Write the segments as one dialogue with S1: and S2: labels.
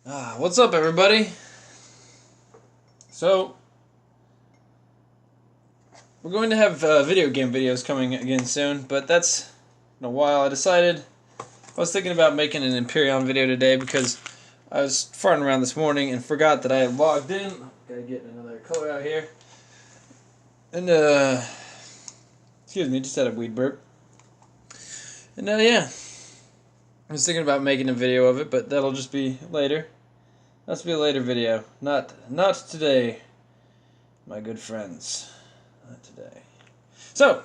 S1: What's up, everybody? So, we're going to have video game videos coming again soon, but that's in a while. I was thinking about making an Imperion video today because I was farting around this morning and forgot that I had logged in. Gotta get another color out here. And, excuse me, just had a weed burp. And, yeah. I was thinking about making a video of it, but that'll just be later. That's be a later video. Not today, my good friends. Not today. So,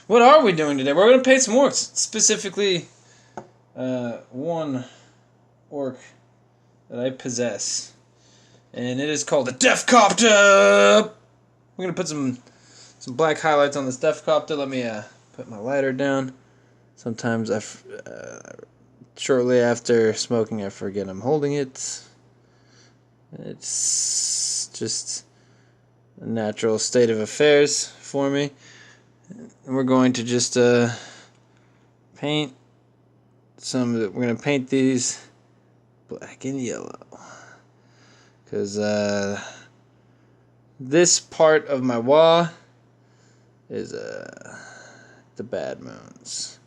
S1: what are we doing today? We're going to paint some orcs. Specifically, one orc that I possess. And it is called the Deffkopta! We're going to put some black highlights on this Deffkopta. Let me put my lighter down. Sometimes shortly after smoking, I forget I'm holding it. It's just a natural state of affairs for me. And we're going to just paint we're going to paint these black and yellow. Because this part of my wall is the bad moons.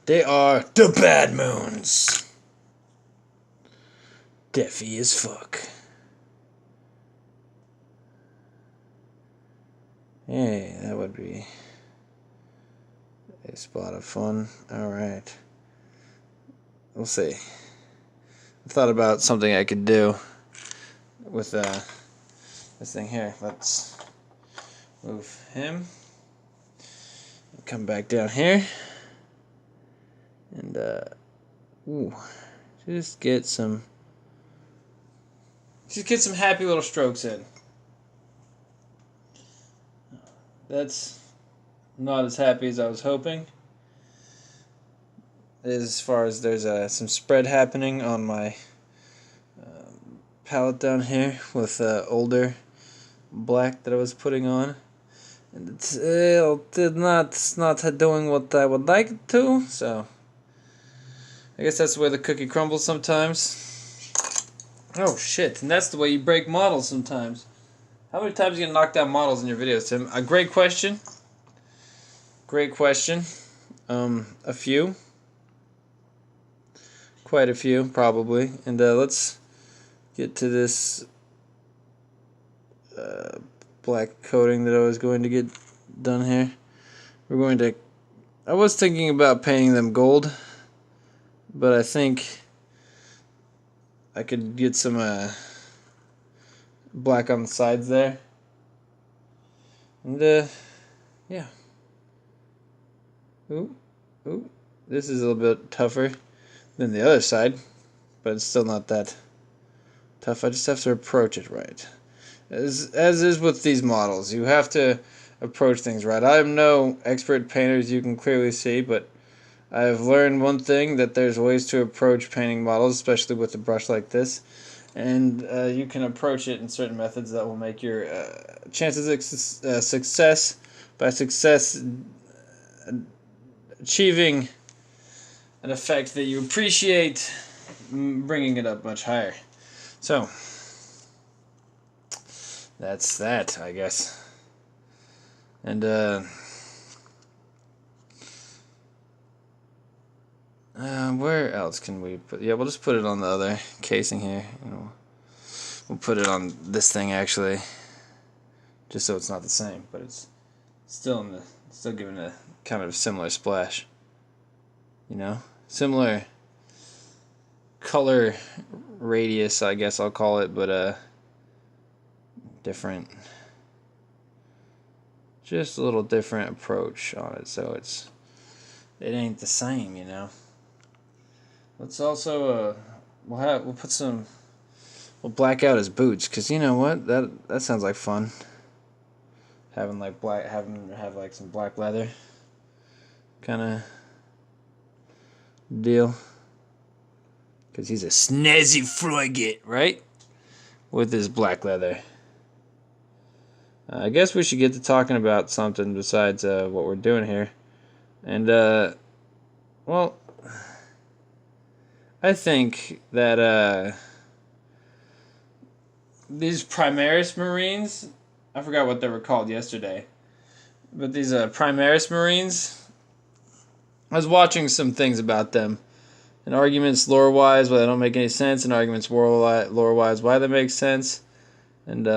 S1: They are the bad moons. Deffy as fuck. Hey, that would be a spot of fun. Alright. We'll see. I thought about something I could do with this thing here. Let's move him. Come back down here. And, just get some happy little strokes in. That's not as happy as I was hoping. As far as there's some spread happening on my palette down here with older black that I was putting on. And it's not doing what I would like it to, so I guess that's the way the cookie crumbles sometimes. Oh shit, and that's the way you break models sometimes. How many times are you going to knock down models in your videos, Tim? A great question. Great question. A few. Quite a few, probably. And let's get to this black coating that I was going to get done here. I was thinking about painting them gold, but I think I could get some black on the sides there. And yeah. Ooh. This is a little bit tougher than the other side, but it's still not that tough. I just have to approach it right. As is with these models, you have to approach things right. I am no expert painter, as you can clearly see, but I've learned one thing, that there's ways to approach painting models, especially with a brush like this. And you can approach it in certain methods that will make your chances of success, achieving an effect that you appreciate, bringing it up much higher. So, that's that, I guess. And, where else can we put? Yeah, we'll just put it on the other casing here. We'll put it on this thing actually, just so it's not the same, but it's still giving a kind of similar splash. Similar color radius, I guess I'll call it, but different. Just a little different approach on it, so it ain't the same, Let's also we'll black out his boots, cause you know what, that sounds like fun. Have him have like some black leather kind of deal, cause he's a snazzy frigate, right? With his black leather. I guess we should get to talking about something besides what we're doing here, and well. I think that these Primaris Marines, I forgot what they were called yesterday, but these Primaris Marines, I was watching some things about them, and arguments lore-wise why they don't make any sense, and arguments lore-wise why they make sense, and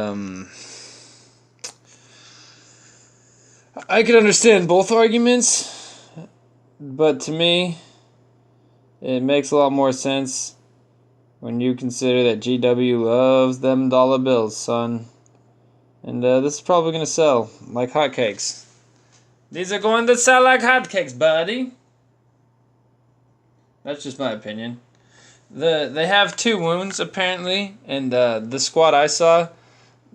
S1: I could understand both arguments, but to me, it makes a lot more sense when you consider that GW loves them dollar bills, son. And this is probably going to sell like hotcakes. These are going to sell like hotcakes, buddy. That's just my opinion. They have 2 wounds, apparently, and the squad I saw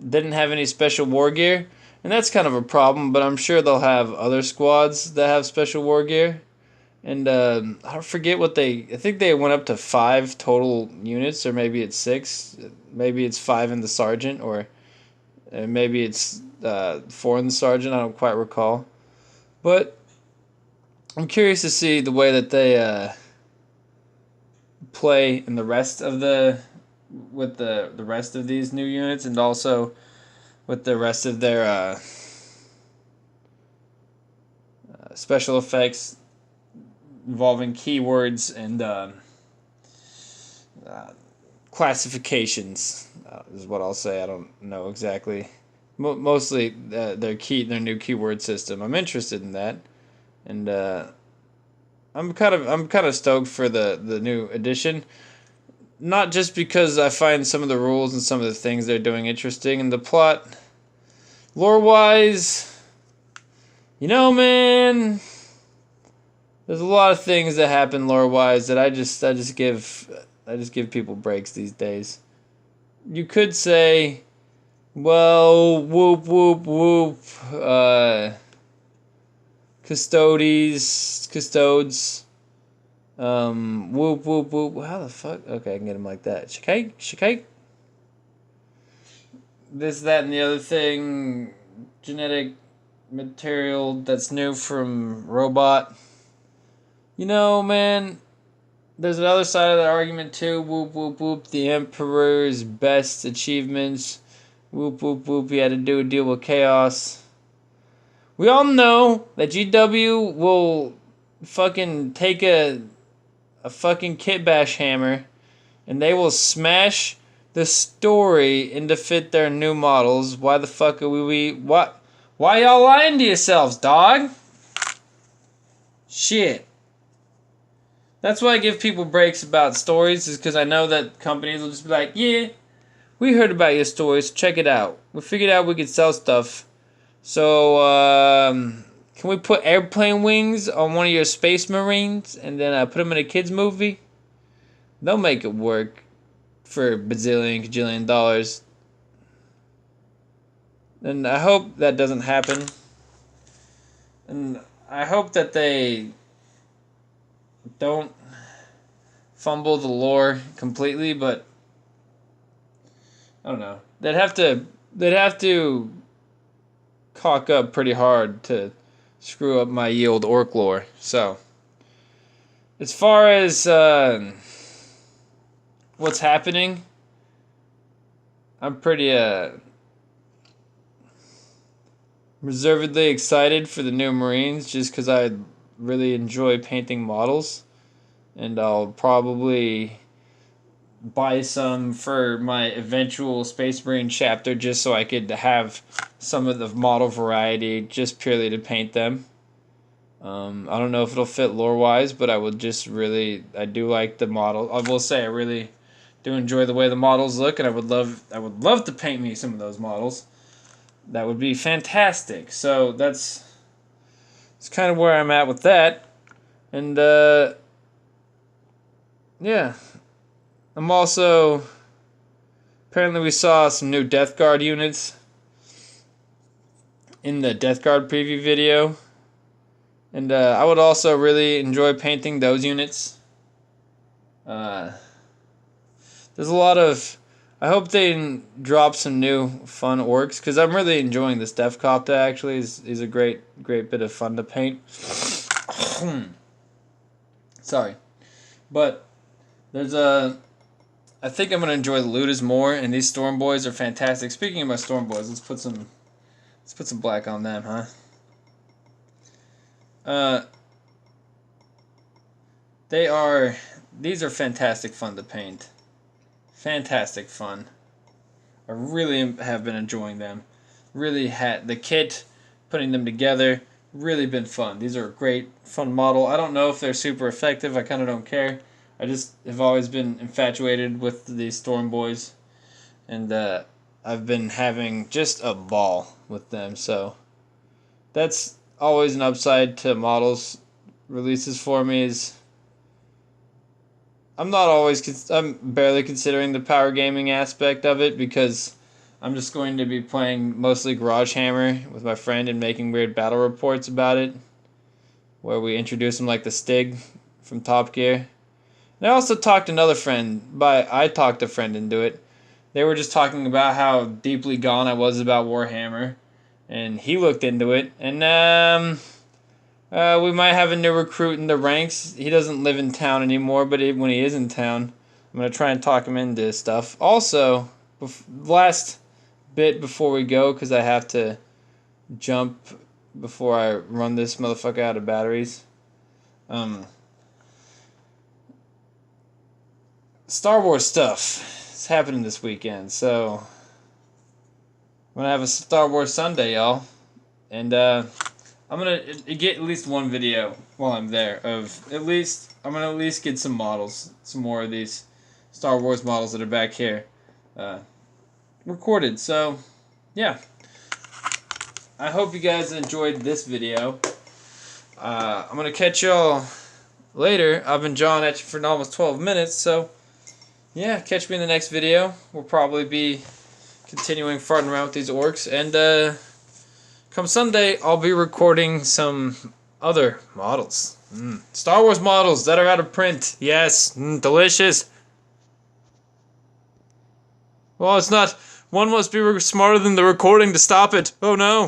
S1: didn't have any special war gear. And that's kind of a problem, but I'm sure they'll have other squads that have special war gear. And I forget what I think they went up to 5 total units, or maybe it's 6. Maybe it's 5 in the sergeant, or maybe it's 4 in the sergeant. I don't quite recall. But I'm curious to see the way that they play in the rest of with the rest of these new units, and also with the rest of their special effects involving keywords and classifications is what I'll say. I don't know exactly. Mostly their new keyword system. I'm interested in that, and I'm kind of stoked for the new edition. Not just because I find some of the rules and some of the things they're doing interesting, and the plot, lore-wise, man, there's a lot of things that happen lore-wise that I just give people breaks these days. You could say, well, whoop whoop whoop, custodes, whoop whoop whoop. How the fuck? Okay, I can get him like that. Shikake. This, that, and the other thing. Genetic material that's new from robot. Man, there's another side of that argument too. Whoop whoop whoop. The Emperor's best achievements. Whoop whoop whoop. He had to do a deal with chaos. We all know that GW will fucking take a fucking kit bash hammer, and they will smash the story into fit their new models. Why the fuck are why y'all lying to yourselves, dog? Shit. That's why I give people breaks about stories, is because I know that companies will just be like, yeah, we heard about your stories, check it out. We figured out we could sell stuff. So, can we put airplane wings on one of your space marines and then put them in a kid's movie? They'll make it work for a bajillion dollars. And I hope that doesn't happen. And I hope that they don't fumble the lore completely, but I don't know. They'd have to cock up pretty hard to screw up my yield orc lore. So, as far as what's happening, I'm pretty reservedly excited for the new Marines, just because I really enjoy painting models, and I'll probably buy some for my eventual Space Marine chapter, just so I could have some of the model variety just purely to paint them. I don't know if it'll fit lore-wise, but I do like the model. I will say I really do enjoy the way the models look, and I would love to paint me some of those models. That would be fantastic. So that's kind of where I'm at with that. And yeah. I'm also, apparently we saw some new Death Guard units in the Death Guard preview video. And I would also really enjoy painting those units. There's a lot of, I hope they drop some new fun orcs, because I'm really enjoying this Deffkopta. Actually, is a great bit of fun to paint. Sorry, but there's I think I'm gonna enjoy the looters more, and these storm boys are fantastic. Speaking of my storm boys, let's put some black on them, huh? These are fantastic fun to paint. Fantastic fun. I really have been enjoying them. Really had the kit, putting them together, really been fun. These are a great, fun model. I don't know if they're super effective. I kind of don't care. I just have always been infatuated with these Storm Boys. And I've been having just a ball with them. So that's always an upside to models releases for me is I'm barely considering the power gaming aspect of it because I'm just going to be playing mostly Garage Hammer with my friend and making weird battle reports about it, where we introduce him like the Stig from Top Gear. And I also talked to another friend, I talked a friend into it. They were just talking about how deeply gone I was about Warhammer, and he looked into it, and we might have a new recruit in the ranks. He doesn't live in town anymore, but when he is in town, I'm going to try and talk him into stuff. Also, last bit before we go, because I have to jump before I run this motherfucker out of batteries. Star Wars stuff is happening this weekend, so I'm going to have a Star Wars Sunday, y'all. And I'm going to get at least one video while I'm there of I'm going to at least get some models, some more of these Star Wars models that are back here recorded. So, yeah. I hope you guys enjoyed this video. I'm going to catch y'all later. I've been jawing at you for almost 12 minutes, so yeah, catch me in the next video. We'll probably be continuing farting around with these orcs, and come Sunday, I'll be recording some other models. Star Wars models that are out of print. Yes, delicious. Well, it's not. One must be smarter than the recording to stop it. Oh no.